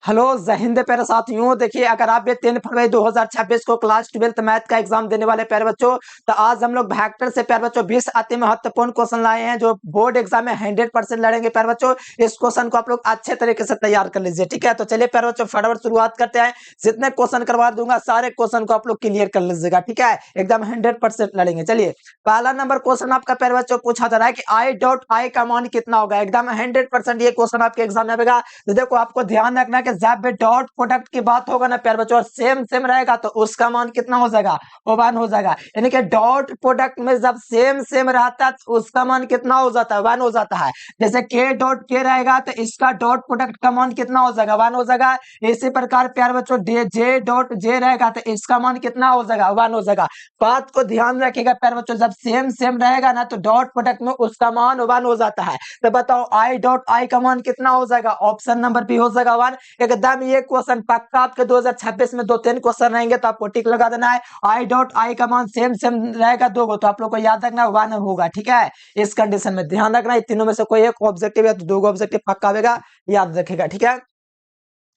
Hello जय हिंद प्यारे साथियों। देखिए, अगर आप ये 3 फरवरी 2026 को क्लास 12th मैथ का एग्जाम देने वाले प्यारे बच्चों, तो आज हम लोग वेक्टर से प्यारे बच्चों 20 अति महत्वपूर्ण क्वेश्चन लाए हैं जो बोर्ड एग्जाम में 100% लड़ेंगे प्यारे बच्चों। इस क्वेश्चन को आप लोग अच्छे तरीके से तैयार कर लीजिए, ठीक है। तो चलिए प्यारे बच्चों फटाफट शुरुआत करते हैं। जितने क्वेश्चन करवा दूंगा सारे क्वेश्चन को आप लोग क्लियर कर लीजिएगा, ठीक है। एकदम 100% लड़ेंगे। चलिए, पहला नंबर क्वेश्चन आपका प्यारे बच्चों पूछा जा रहा है कि आई डॉट आई का मान कितना होगा। एकदम 100% ये क्वेश्चन आपके एग्जाम में आएगा। तो देखो, आपको ध्यान रखना है कि जब भी डॉट प्रोडक्ट की बात होगा ना प्यारे बच्चों, और सेम सेम रहेगा तो उसका मान कितना हो जाएगा, वो 1 हो जाएगा। यानी कि डॉट प्रोडक्ट में जब सेम सेम रहता है तो उसका मान कितना हो जाता है, 1 हो जाता है। जैसे के डॉट के रहेगा तो इसका डॉट प्रोडक्ट का मान कितना हो जाएगा, 1 हो जाएगा। इसी प्रकार प्यारे बच्चों जे डॉट जे रहेगा तो इसका मान कितना हो जाएगा, 1 हो जाएगा। बात को ध्यान रखिएगा प्यारे बच्चों, जब सेम सेम रहेगा ना तो डॉट प्रोडक्ट में उसका मान 1 हो जाता है। तो बताओ आई डॉट आई का मान कितना हो जाएगा, ऑप्शन नंबर बी हो जाएगा 1। एकदम ये क्वेश्चन पक्का आपके 2026 में 2-3 क्वेश्चन रहेंगे तो आपको टिक लगा देना है। आई डॉट आई का मान सेम सेम रहेगा 2 तो आप लोग को याद रखना 1 होगा, ठीक है। इस कंडीशन में ध्यान रखना, इन तीनों में से कोई एक ऑब्जेक्टिव है तो 2 ऑब्जेक्टिव पक्का आएगा, याद रखेगा, ठीक है।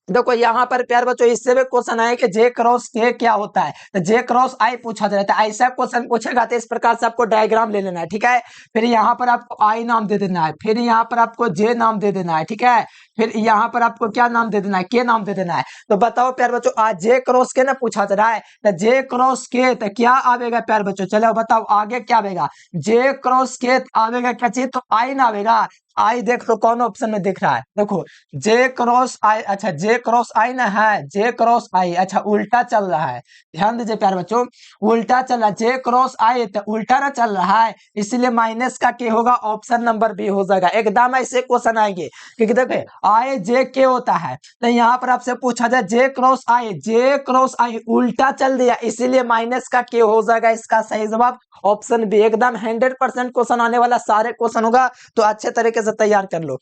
देखो यहाँ पर प्यार बच्चों इससे भी क्वेश्चन आए कि जे क्रॉस के क्या होता है, तो जे क्रॉस आई पूछा जाता है। ऐसा क्वेश्चन पूछेगा तो इस प्रकार से आपको डायग्राम ले लेना है, ठीक है। फिर यहाँ पर आपको आई नाम दे देना है, फिर यहाँ पर आपको जे नाम दे देना है, ठीक है। फिर यहाँ पर आपको क्या नाम दे देना है, के नाम दे देना है। तो बताओ प्यार बच्चों, आज जे क्रॉस के ना पूछा जा रहा है, तो जे क्रॉस के तो क्या आवेगा प्यार बच्चों, चलो बताओ आगे क्या आवेगा। जे क्रॉस के आवेगा क्या चाहिए, तो आई ना आवेगा। आई देख लो कौन ऑप्शन में दिख रहा है, देखो जे क्रॉस आई। अच्छा, जे क्रॉस आई ना है, जे क्रॉस आई। अच्छा, उल्टा चल रहा है, ध्यान दीजिए प्यारे बच्चों, उल्टा चल रहा है। जे क्रॉस आई तो उल्टा ना चल रहा है, इसलिए माइनस का के होगा, ऑप्शन नंबर बी हो जाएगा। एकदम ऐसे क्वेश्चन आएंगे क्योंकि देखिए आई जे के होता है, तो यहाँ पर आपसे पूछा जाए जे क्रॉस आई, जे क्रॉस आई उल्टा चल दिया, इसीलिए माइनस का के हो जाएगा। इसका सही जवाब ऑप्शन बी। एकदम 100% क्वेश्चन आने वाला, सारे क्वेश्चन होगा तो अच्छे तरीके से तैयार कर लो।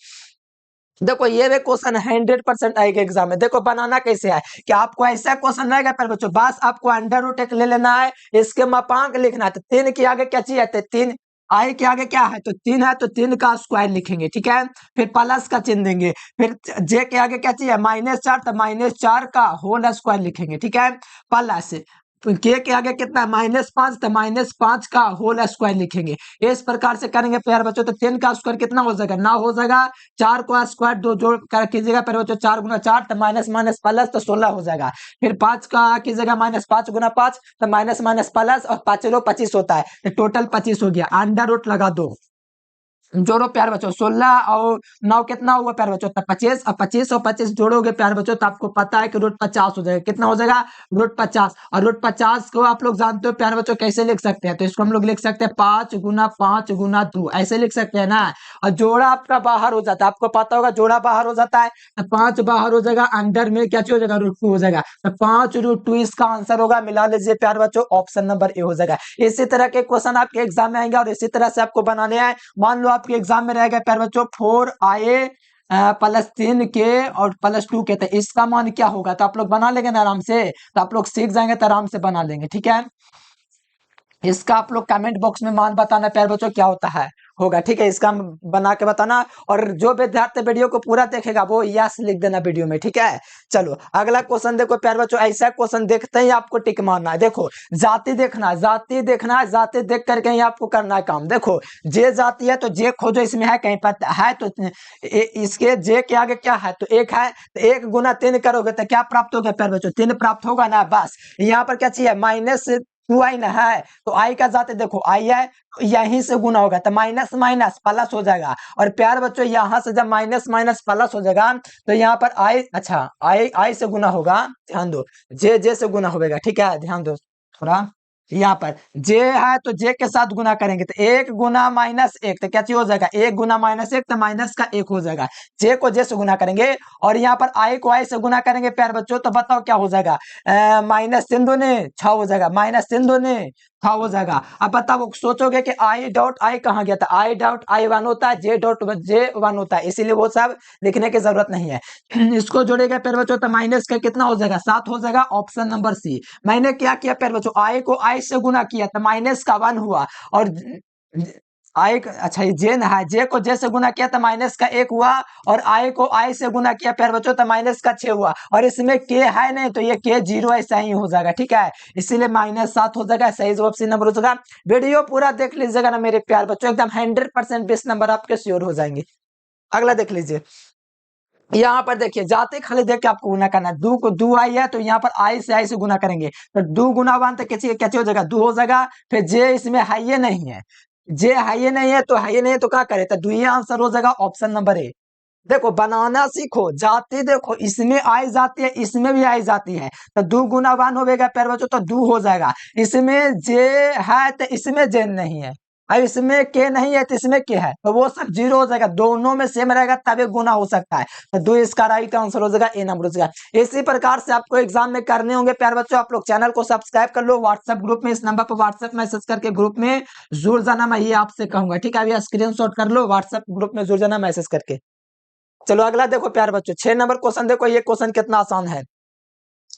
देखो ये भी क्वेश्चन 100% आएगा एग्जाम में। देखो बनाना कैसे है कि आपको ऐसा क्वेश्चन रहेगा पर बच्चों, बस आपको अंडर रूट एक ले लेना है, इसके मापांक लिखना है। तो 3 के आगे क्या चाहिए, तो 3 आई के आगे क्या है, तो 3 है तो 3 का स्क्वायर लिखेंगे, ठीक है। फिर प्लस का चिन्ह देंगे। फिर जे के आगे क्या चाहिए, -4, तो -4 का होल स्क्वायर लिखेंगे, ठीक है। प्लस के आगे कितना है, -5, तो -5 का होल स्क्वायर लिखेंगे। इस प्रकार से करेंगे प्यार बच्चों, तो 10 का स्क्वायर कितना हो जाएगा, 9 हो जाएगा। 4 को स्क्वायर 2 जोड़ कर कीजिएगा प्यार बच्चों, 4 गुना 4 तो माइनस माइनस प्लस तो 16 हो जाएगा। फिर 5 का कीजिएगा -5 गुना 5 तो माइनस माइनस प्लस, और 5 25 होता है, तो टोटल 25 हो गया। अंडर रूट लगा दो, जोड़ो प्यार बच्चों, 16 और 9 कितना हुआ प्यार बच्चों, तब 25, और 25 और 25 जोड़ोगे प्यार बच्चों तो आपको पता है कि रूट 50 हो जाएगा। कितना हो जाएगा, रूट 50। और रूट 50 को आप लोग जानते हो प्यार बच्चों कैसे लिख सकते हैं, तो इसको हम लोग लिख सकते हैं 5 गुना 5 गुना 2, ऐसे लिख सकते हैं ना। और जोड़ा आपका बाहर हो जाता है, आपको पता होगा जोड़ा बाहर हो जाता है, तो 5 बाहर हो जाएगा, अंदर में क्या हो जाएगा, रूट 2 हो जाएगा। तो 5 √2 इसका आंसर होगा। मिला लीजिए प्यार बच्चों, ऑप्शन नंबर ए हो जाएगा। इसी तरह के क्वेश्चन आपके एग्जाम में आएंगे और इसी तरह से आपको बनाने हैं। मान लो आपके एग्जाम में रहेगा प्यार बच्चों 4i प्लस 3k और प्लस 2k, तो इसका मान क्या होगा, तो आप लोग बना लेंगे ना आराम से, तो आप लोग सीख जाएंगे तो आराम से बना लेंगे, ठीक है। इसका आप लोग कमेंट बॉक्स में मान बताना प्यार बच्चों क्या होता है, होगा, ठीक है। इसका बना के बताना, और जो विद्यार्थी वीडियो को पूरा देखेगा वो यस लिख देना वीडियो में, ठीक है। चलो अगला क्वेश्चन देखो प्यार बच्चों, ऐसा क्वेश्चन देखते ही आपको टिक मारना है। देखो जाति देखना है, जाति देखना है, जाति देख करके ही आपको करना है काम। देखो जे जाति है तो जे खोजो, इसमें है कहीं पर है तो इसके जे के आगे क्या है, तो 1 है, तो 1 गुना 3 करोगे तो क्या प्राप्त होगा प्यार बच्चों, 3 प्राप्त होगा ना। बस यहाँ पर क्या चाहिए, -2i ना है, तो आई का जाते देखो आई है, यहीं से गुना होगा तो माइनस माइनस प्लस हो जाएगा। और प्यार बच्चों यहाँ से जब माइनस माइनस प्लस हो जाएगा तो यहाँ पर आई, अच्छा आई से गुना होगा, ध्यान दो, जे से गुना होगा, ठीक है, ध्यान दो थोड़ा। यहाँ पर जे है तो जे के साथ गुना करेंगे तो 1 गुना -1, तो क्या चीज हो जाएगा, 1 गुना -1 तो माइनस का 1 हो जाएगा। जे को जे से गुना करेंगे और यहाँ पर आई को आई से गुना करेंगे प्यार बच्चों, तो बताओ क्या हो जाएगा, -3 दूने 6 हो जाएगा, -3 दूने 6 हो जाएगा। अब बताओ सोचोगे कि आई डॉट आई कहाँ गया था, आई डॉट आई 1 होता है, जे डॉट जे 1 होता है, इसीलिए वो सब लिखने की जरूरत नहीं है। इसको जोड़ेगा प्यार बच्चों तो माइनस का कितना हो जाएगा, 7 हो जाएगा, ऑप्शन नंबर सी। मैंने क्या किया प्यार बच्चों, आई को आई से गुना किया तो माइनस का 1 हुआ, और आई अच्छा ये जे ना है, जे को जे से गुना किया तो माइनस का 1 हुआ, और आई को आई से गुना किया प्यारे बच्चों तो माइनस का 6 हुआ, और इसमें के है नहीं तो ये के 0 ऐसा ही हो जाएगा, ठीक है, इसीलिए -7 हो जाएगा, सही जवाब सी नंबर हो जाएगा। वीडियो पूरा देख लीजिएगा ना मेरे प्यार बच्चों, एकदम 100% 20 नंबर आपके श्योर हो जाएंगे। अगला देख लीजिए, यहाँ पर देखिए जाते खाली देख के आपको गुना करना है, दो को दो आई है तो यहाँ पर आई से गुना करेंगे, तो दो गुना वन तो कैसे हो जाएगा, दो हो जाएगा, फिर जे इसमें हाइये नहीं है, जे हाइये नहीं है तो हाइये नहीं है तो क्या करे, तो दुई आंसर हो जाएगा ऑप्शन नंबर ए। देखो बनाना सीखो, जाति देखो इसमें आई जाती है इसमें भी आई जाती है, तो दो गुना वन होगा प्यारे बच्चों तो दो हो जाएगा, इसमें जे है तो इसमें जे नहीं है, अब इसमें के नहीं है तो इसमें के है, तो वो सब 0 हो जाएगा, दोनों में सेम रहेगा तभी गुना हो सकता है, तो दो इसका राइट आंसर हो जाएगा, ए नंबर हो जाएगा। इसी प्रकार से आपको एग्जाम में करने होंगे प्यारे बच्चों, आप लोग चैनल को सब्सक्राइब कर लो, व्हाट्सएप ग्रुप में इस नंबर पर व्हाट्सएप मैसेज करके ग्रुप में जुड़ जाना, मैं ये आपसे कहूंगा, ठीक है, अभी स्क्रीनशॉट कर लो, व्हाट्सएप ग्रुप में जुड़ जाना मैसेज करके। चलो अगला देखो प्यारे बच्चों, 6 नंबर क्वेश्चन देखो, ये क्वेश्चन कितना आसान है,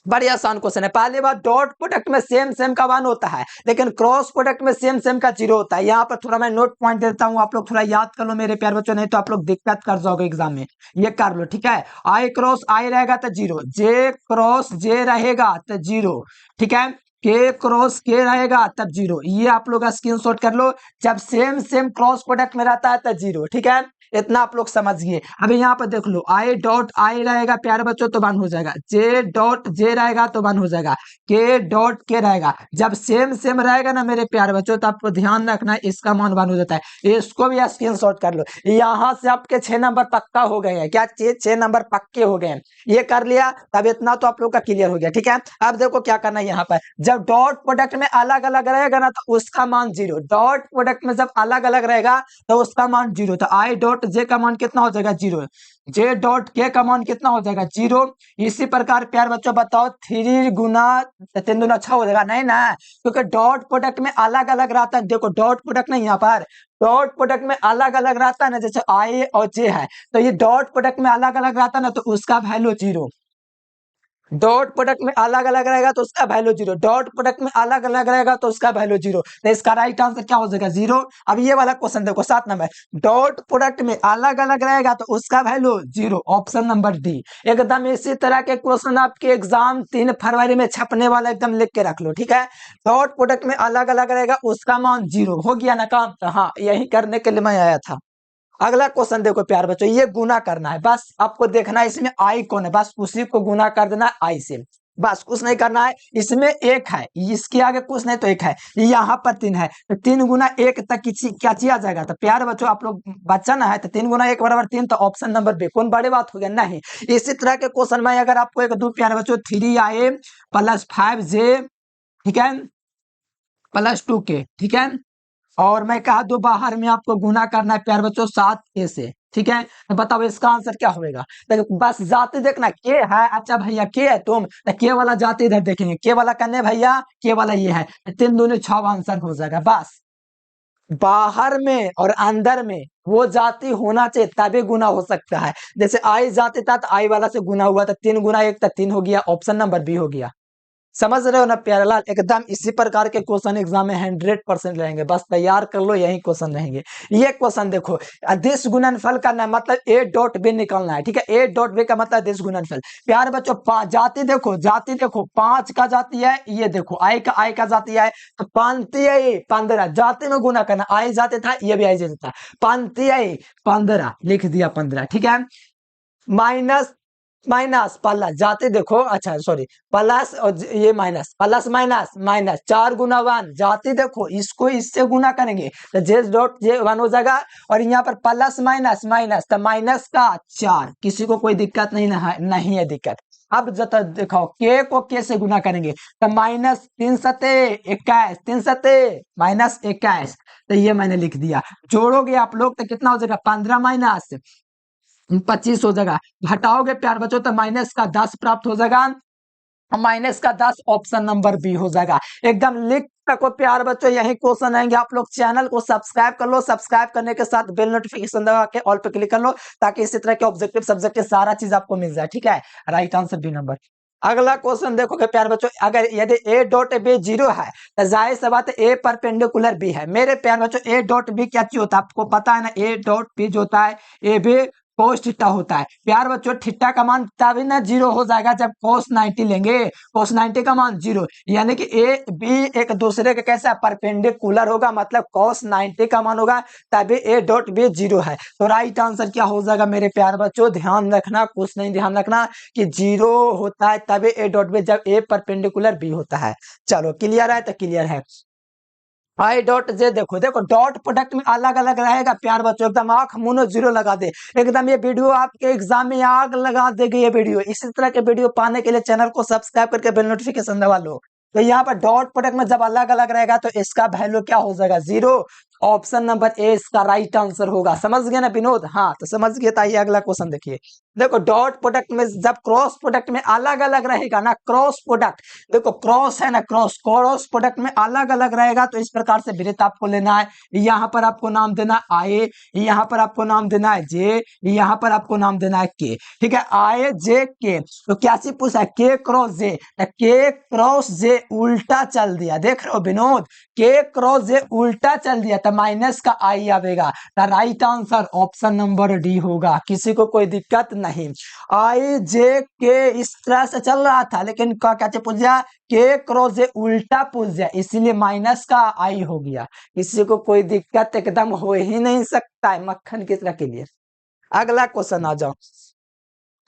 बड़ी आसान क्वेश्चन है। पहली बात, डॉट प्रोडक्ट में सेम सेम का 1 होता है, लेकिन क्रॉस प्रोडक्ट में सेम सेम का 0 होता है। यहाँ पर थोड़ा मैं नोट पॉइंट देता हूँ, आप लोग थोड़ा याद कर लो मेरे प्यार बच्चों, नहीं तो आप लोग दिक्कत कर जाओगे एग्जाम में, ये कर लो, ठीक है। आई क्रॉस आई रहेगा तो 0, जे क्रॉस जे रहेगा तो 0, ठीक है, के क्रॉस के रहेगा तब 0, ये आप लोग स्क्रीनशॉट कर लो, जब सेम सेम क्रॉस प्रोडक्ट में रहता है तो 0, ठीक है, इतना आप लोग समझिए। अभी यहाँ पर देख लो, आई डॉट आई रहेगा प्यारे बच्चों तो 1 हो जाएगा, जे डॉट जे रहेगा तो 1 हो जाएगा, के डॉट के रहेगा, जब सेम सेम रहेगा ना मेरे प्यारे बच्चों तो आपको ध्यान रखना है इसका मान 1 हो जाता है, इसको भी स्क्रीनशॉट कर लो। यहाँ से आपके 6 नंबर पक्का हो गए हैं, क्या 6 नंबर पक्के हो गए हैं, ये कर लिया तब इतना तो आप लोग का क्लियर हो गया, ठीक है। अब देखो क्या करना है, यहाँ पर जब डॉट प्रोडक्ट में अलग अलग रहेगा ना तो उसका मान 0, डॉट प्रोडक्ट में जब अलग अलग रहेगा तो उसका मान 0, तो आई डॉट जे का मान कितना हो जाएगा 0, जे डॉट के का मान कितना हो जाएगा 0। इसी प्रकार प्यार बच्चों बताओ 3 गुना 3 दूना 6 हो जाएगा, नहीं ना, क्योंकि डॉट प्रोडक्ट में अलग अलग रहता है, देखो डॉट प्रोडक्ट नहीं, यहाँ पर डॉट प्रोडक्ट में अलग अलग रहता है ना, जैसे आई और जे है, तो ये डॉट प्रोडक्ट में अलग अलग रहता है ना तो उसका वैल्यू 0, डॉट प्रोडक्ट में अलग अलग रहेगा तो उसका वैल्यू 0, डॉट प्रोडक्ट में अलग अलग रहेगा तो उसका वैल्यू 0, तो इसका राइट आंसर क्या हो जाएगा 0। अब ये वाला क्वेश्चन देखो 7 नंबर, डॉट प्रोडक्ट में अलग अलग रहेगा तो उसका वैल्यू 0, ऑप्शन नंबर डी। एकदम इसी तरह के क्वेश्चन आपके एग्जाम 3 फरवरी में छपने वाला, एकदम लिख के रख लो, ठीक है। डॉट प्रोडक्ट में अलग अलग रहेगा उसका मान 0 हो गया ना काम, तो हाँ यही करने के लिए मैं आया था। अगला क्वेश्चन देखो प्यार बच्चों, ये गुना करना है, बस आपको देखना है इसमें आई कौन है, बस उसी को गुना कर देना है आई से, बस कुछ नहीं करना है। इसमें 1 है, इसके आगे कुछ नहीं तो 1 है, यहाँ पर 3 है, तो 3 गुना 1 तक क्या किया जाएगा, तो प्यार बच्चों आप लोग बच्चा ना है, तो 3 गुना 1 बराबर 3, तो ऑप्शन नंबर बी। कौन बड़ी बात हो गया, नहीं। इसी तरह के क्वेश्चन में अगर आपको एक दो प्यार बच्चों 3i प्लस 5j, ठीक है, प्लस 2k, ठीक है, और मैं कहा दो बाहर में आपको गुना करना है प्यार बच्चों 7a से, ठीक है, तो बताओ इसका आंसर क्या होगा। तो बस जाते देखना, के है, अच्छा भैया के है तुम, तो के वाला जाते इधर देखेंगे, के वाला करने भैया, के वाला ये है, 3 दूनी 6 आंसर हो जाएगा। बस बाहर में और अंदर में वो जाति होना चाहिए तभी गुना हो सकता है, जैसे आई जाति था तो आई वाला से गुना हुआ, तो 3 गुना 1 तो 3 हो गया, ऑप्शन नंबर बी हो गया। समझ रहे हो ना प्यारेलाल, एकदम इसी प्रकार के क्वेश्चन एग्जाम में 100% रहेंगे, बस तैयार कर लो, यही क्वेश्चन रहेंगे। ये क्वेश्चन देखो, अदिश गुणनफल करना है, मतलब ए डॉट बी निकलना है, ठीक है, ए डॉट बी का मतलब अदिश गुणनफल। प्यारे बच्चों जाति देखो, जाति देखो 5 का जाति है, ये देखो आई का जाति है, तो पांति है 15, जाति में गुना करना, आई जाति था ये भी आई जाति था, पांति है 15 लिख दिया 15, ठीक है, माइनस माइनस प्लस जाते देखो, अच्छा सॉरी प्लस और ये माइनस, प्लस माइनस माइनस 4 गुना 1 जाते देखो, इसको इससे गुना करेंगे तो जे डॉट जे 1 हो जाएगा, और यहाँ पर प्लस माइनस माइनस तो माइनस का 4, किसी को कोई दिक्कत नहीं है दिक्कत। अब जब देखो के को के से गुना करेंगे तो माइनस 3 सते 21, 3 सते माइनस 21, तो ये मैंने लिख दिया, जोड़ोगे आप लोग तो कितना हो जाएगा 15 माइनस 25 हो जाएगा, घटाओगे प्यार बच्चों तो माइनस का 10 प्राप्त हो जाएगा, माइनस का 10 ऑप्शन नंबर बी हो जाएगा। एकदम लिख रखो प्यार बच्चों, यही क्वेश्चन आएंगे, आप लोग चैनल को सब्सक्राइब कर लो, सब्सक्राइब करने के साथ बेल नोटिफिकेशन दबा के ऑल पे क्लिक कर लो, ताकि इसी तरह के ऑब्जेक्टिव सब्जेक्ट के सारा चीज आपको मिल जाए, ठीक है। Right answer B number. अगला क्वेश्चन देखोगे प्यारे बच्चों, अगर यदि ए डॉट बी 0 है तो जाहिर सी बात है ए परपेंडिकुलर बी है। मेरे प्यारे बच्चों ए डॉट बी क्या चीज होता है आपको पता है ना, ए डॉट बी जो होता है ए बी कोस थीटा होता है। प्यार बच्चों थीटा का मान तभी ना 0 हो जाएगा जब कोस 90 लेंगे, कोस 90 का मान 0, यानी कि ए बी एक दूसरे के कैसा परपेंडिकुलर होगा, मतलब कोस 90 का मान होगा तभी ए डॉट बी 0 है। तो राइट आंसर क्या हो जाएगा मेरे प्यार बच्चों, ध्यान रखना, कुछ नहीं ध्यान रखना कि 0 होता है तभी ए डॉट बी जब ए परपेंडिकुलर बी होता है। चलो क्लियर है तो क्लियर है। आई डॉट जे देखो, देखो डॉट प्रोडक्ट में अलग अलग रहेगा प्यार बच्चों, एकदम आंख मुनो 0 लगा दे, एकदम ये वीडियो आपके एग्जाम में आग लगा देगी ये वीडियो। इसी तरह के वीडियो पाने के लिए चैनल को सब्सक्राइब करके बेल नोटिफिकेशन दबा लो। तो यहाँ पर डॉट प्रोडक्ट में जब अलग अलग रहेगा तो इसका वैल्यू क्या हो जाएगा 0। ऑप्शन नंबर ए इसका राइट आंसर होगा। समझ गए ना विनोद? हाँ तो समझ गए। तो आइए अगला क्वेश्चन देखिए। देखो डॉट प्रोडक्ट में जब क्रॉस प्रोडक्ट में अलग अलग रहेगा ना, क्रॉस प्रोडक्ट, देखो क्रॉस है ना, क्रॉस क्रॉस प्रोडक्ट में अलग अलग रहेगा तो इस प्रकार से वृत्त आपको लेना है। यहाँ पर आपको नाम देना आई, यहाँ पर आपको नाम देना है जे, यहाँ पर आपको नाम देना है के। ठीक है, आई जे के। तो क्या चीज पूछा है, के क्रॉस जे, के क्रॉस जे उल्टा चल दिया, देख रहे हो विनोद, के क्रॉस जे उल्टा चल दिया तो माइनस का आई आवेगा। तो right answer option number D होगा। किसी को कोई दिक्कत नहीं। आई जे के इस तरह से चल रहा था लेकिन क्या पूछ गया, के क्रॉस जे उल्टा पूछ गया इसीलिए माइनस का आई हो गया। किसी को कोई दिक्कत एकदम हो ही नहीं सकता है, मक्खन की तरह के लिए। अगला क्वेश्चन आ जाओ।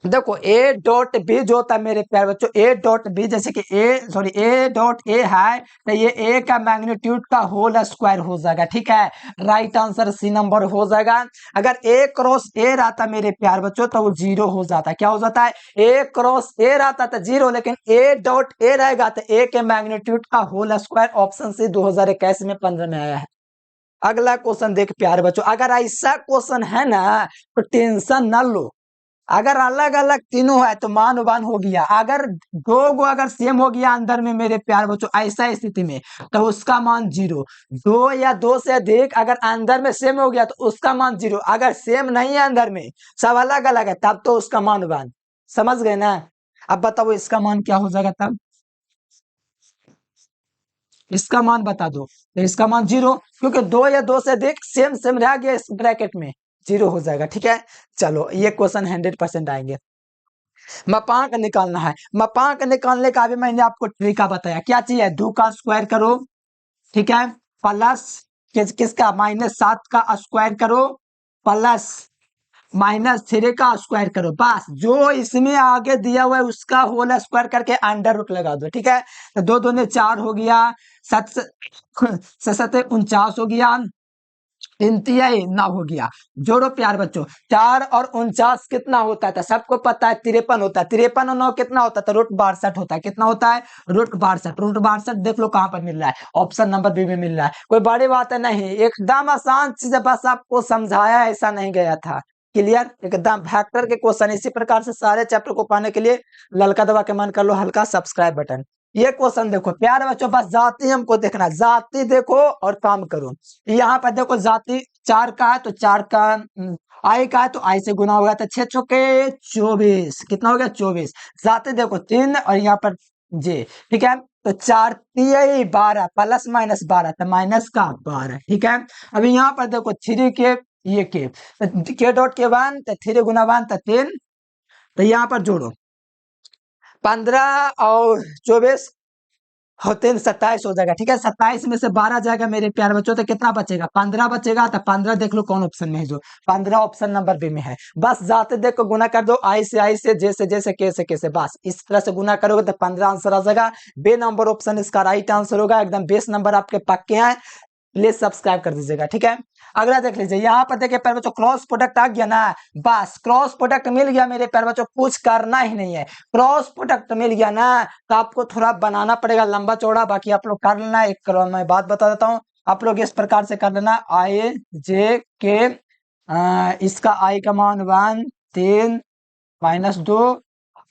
देखो ए डॉट बी जो होता है मेरे प्यारे बच्चों, ए डॉट बी जैसे कि ए डॉट ए है तो ये ए का मैग्नीट्यूड का होल स्क्वायर हो जाएगा। ठीक है, राइट आंसर सी नंबर हो जाएगा। अगर ए क्रॉस ए रहता मेरे प्यारे बच्चों तो वो 0 हो जाता। क्या हो जाता है, ए क्रॉस ए रहता तो 0, लेकिन ए डॉट ए रहेगा तो ए के मैग्नीट्यूड का होल स्क्वायर। ऑप्शन सी 2021 में 15 में आया है। अगला क्वेश्चन देख प्यारे बच्चों, अगर ऐसा क्वेश्चन है ना तो टेंशन न लो। अगर अलग अलग तीनों है तो मान वन हो गया, अगर दो गो अगर सेम हो गया अंदर में मेरे प्यार बच्चों ऐसा स्थिति में तो उसका मान 0। दो या दो से अधिक अगर अंदर में सेम हो गया तो उसका मान 0। अगर सेम नहीं है अंदर में, सब अलग अलग है, तब तो उसका मान 1। समझ गए ना? अब बताओ इसका मान क्या हो जाएगा तब, इसका मान बता दो। तो इसका मान 0, क्योंकि दो या दो से अधिक सेम सेम रह गया इस ब्रैकेट में, 0 हो जाएगा। ठीक है, चलो ये क्वेश्चन 100% आएंगे। मापांक निकालना है, मापांक निकालने का भी मैंने आपको तरीका बताया। क्या चाहिए, 2 का स्क्वायर करो, ठीक है, प्लस किसका -7 का स्क्वायर करो, प्लस -3 का स्क्वायर करो। बस जो इसमें आगे दिया हुआ है उसका होल स्क्वायर करके अंडर रूट लगा दो। ठीक है, तो 2 दूने 4 हो गया, 7 7 49 हो गया, 3 9 हो गया। जोड़ो प्यार बच्चों, 4 और 49 कितना होता है, तो सबको पता है 53 होता है। 53 और 9 कितना होता है, तो √62 होता है। कितना होता है, √62। देख लो कहां पर मिल रहा है, ऑप्शन नंबर बी में मिल रहा है। कोई बड़ी बात है नहीं, एकदम आसान चीज है, बस आपको समझाया ऐसा नहीं गया था। क्लियर, एकदम वेक्टर के क्वेश्चन इसी प्रकार से सारे चैप्टर को पाने के लिए ललका दबा के मन कर लो हल्का सब्सक्राइब बटन। ये क्वेश्चन देखो प्यारे बच्चों, बस जाति हमको देखना, जाति देखो और काम करो। यहाँ पर देखो जाति 4 का है तो 4 का आई का है तो आई से गुना होगा, तो 6 चौके 24, कितना हो गया 24। जाति देखो 3 और यहाँ पर जे, ठीक है, तो 4 3 12 प्लस माइनस 12 तो माइनस का 12। ठीक है, अभी यहाँ पर देखो 3 के ये के डॉट के 1 तो 3 गुना 1 तो 3, तो यहाँ पर जोड़ो 15 और 24 होते 27 हो जाएगा। ठीक है, 27 में से 12 जाएगा मेरे प्यारे बच्चों तो कितना बचेगा, 15 बचेगा। तो 15 देख लो कौन ऑप्शन में है, जो 15 ऑप्शन नंबर बी में है। बस जाते देख को गुना कर दो, आई से जैसे जैसे के से बस इस तरह से गुना करोगे तो 15 आंसर आ जाएगा। बे नंबर ऑप्शन इसका राइट आंसर होगा। एकदम 20 नंबर आपके पक्के हैं, प्लीज सब्सक्राइब कर दीजिएगा। ठीक है, अगला देख लीजिए, यहाँ पर देखिए प्यारे बच्चों क्रॉस प्रोडक्ट आ गया ना, बस क्रॉस प्रोडक्ट मिल गया मेरे प्यारे बच्चों, कुछ करना ही नहीं है। क्रॉस प्रोडक्ट मिल गया ना तो आपको थोड़ा बनाना पड़ेगा लंबा चौड़ा, बाकी आप लोग कर लेना। एक करो मैं बात बता देता हूँ, आप लोग इस प्रकार से कर लेना, आई जे के इसका आई का मान 1 3 -2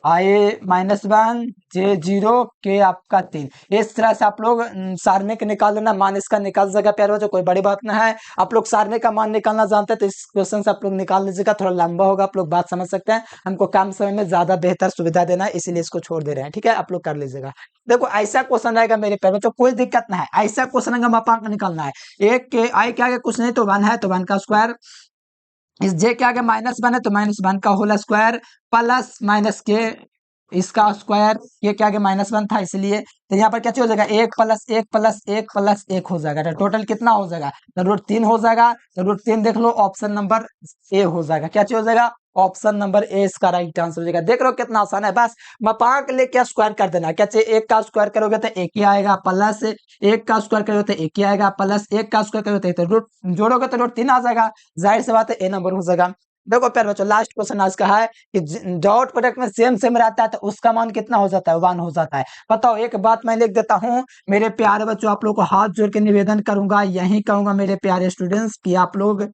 आई -1 जे 0 के आपका 3। इस तरह से आप लोग सारणिक निकाल लेना, मान इसका निकाल सकेगा प्यारे बच्चों, कोई बड़ी बात ना है। आप लोग सारणिक का मान निकालना जानते हैं तो इस क्वेश्चन से आप लोग निकाल लीजिएगा, थोड़ा लंबा होगा, आप लोग बात समझ सकते हैं। हमको कम समय में ज्यादा बेहतर सुविधा देना है, इसीलिए इसको छोड़ दे रहे हैं, ठीक है, आप लोग कर लीजिएगा। देखो ऐसा क्वेश्चन रहेगा मेरे प्यारे बच्चों, कोई दिक्कत ना है, ऐसा क्वेश्चन अगर मापांक निकालना है, एक के आई के आगे कुछ नहीं तो 1 है तो 1 का स्क्वायर, इस जे के आगे -1 है तो -1 का होल स्क्वायर, प्लस माइनस के इसका स्क्वायर, ये के आगे -1 था इसलिए, तो यहाँ पर क्या चीज हो जाएगा, 1 प्लस 1 प्लस 1 प्लस 1 हो जाएगा, तो टोटल कितना हो जाएगा, तो √3 हो जाएगा। तो √3 देख लो, ऑप्शन नंबर ए हो जाएगा, क्या चीज हो जाएगा, ऑप्शन नंबर ए इसका राइट आंसर हो जाएगा। देख रहे हो कितना आसान है, बस मापांक लेके स्क्वायर कर देना। क्या चाहिए, 1 का स्क्वायर करोगे तो 1 ही आएगा, प्लस 1 का स्क्वायर करोगे तो 1 ही आएगा, प्लस 1 का स्क्वायर करोगे तो रूट जोड़ोगे तो √3 आ जाएगा, जाहिर सी बात है ए नंबर हो जाएगा। देखो प्यारे बच्चों, लास्ट क्वेश्चन आज का है कि डॉट प्रोडक्ट में सेम सेम रहता है तो उसका मान कितना हो जाता है, 1 हो जाता है। बताओ, एक बात मैं लिख देता हूँ मेरे प्यारे बच्चों, आप लोग को हाथ जोड़ के निवेदन करूंगा, यही कहूंगा मेरे प्यारे स्टूडेंट्स कि आप लोग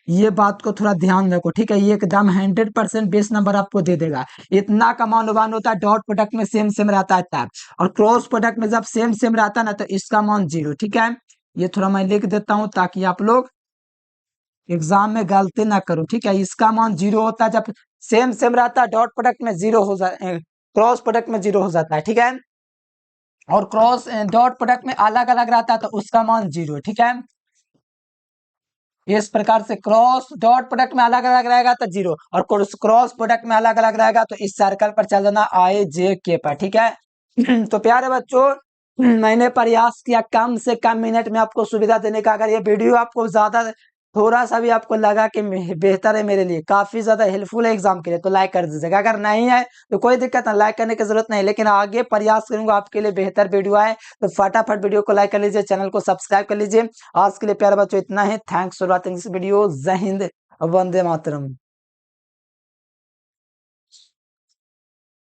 ये बात को थोड़ा ध्यान रखो, ठीक है, ये एकदम 100% बेस नंबर आपको दे देगा। इतना का मान 1 होता है, डॉट प्रोडक्ट में सेम सेम रहता है तब, और क्रॉस प्रोडक्ट में जब सेम सेम रहता है ना तो इसका मान 0, ठीक है। ये थोड़ा मैं लिख देता हूँ ताकि आप लोग एग्जाम में गलती ना करो, ठीक है। इसका मान 0 होता है जब सेम सेम रहता है, डॉट प्रोडक्ट में 0 हो जाता है, क्रॉस प्रोडक्ट में 0 हो जाता है, ठीक है। और क्रॉस डॉट प्रोडक्ट में अलग अलग रहता है तो उसका मान 0, ठीक है। इस प्रकार से क्रॉस डॉट प्रोडक्ट में अलग अलग रहेगा तो 0, और क्रॉस प्रोडक्ट में अलग अलग रहेगा तो इस सर्कल पर चल जाना IJK पर, ठीक है। तो प्यारे बच्चों, मैंने प्रयास किया कम से कम मिनट में आपको सुविधा देने का। अगर ये वीडियो आपको ज्यादा थोड़ा सा भी आपको लगा कि बेहतर है मेरे लिए, काफी ज्यादा हेल्पफुल है एग्जाम के लिए, तो लाइक कर दीजिएगा। अगर नहीं है तो कोई दिक्कत नहीं, लाइक करने की जरूरत नहीं, लेकिन आगे प्रयास करूंगा आपके लिए बेहतर वीडियो आए, तो फटाफट वीडियो को लाइक कर लीजिए, चैनल को सब्सक्राइब कर लीजिए। आज के लिए प्यारे बच्चों इतना ही, thanks for watching this video. जय हिंद, वंदे मातरम।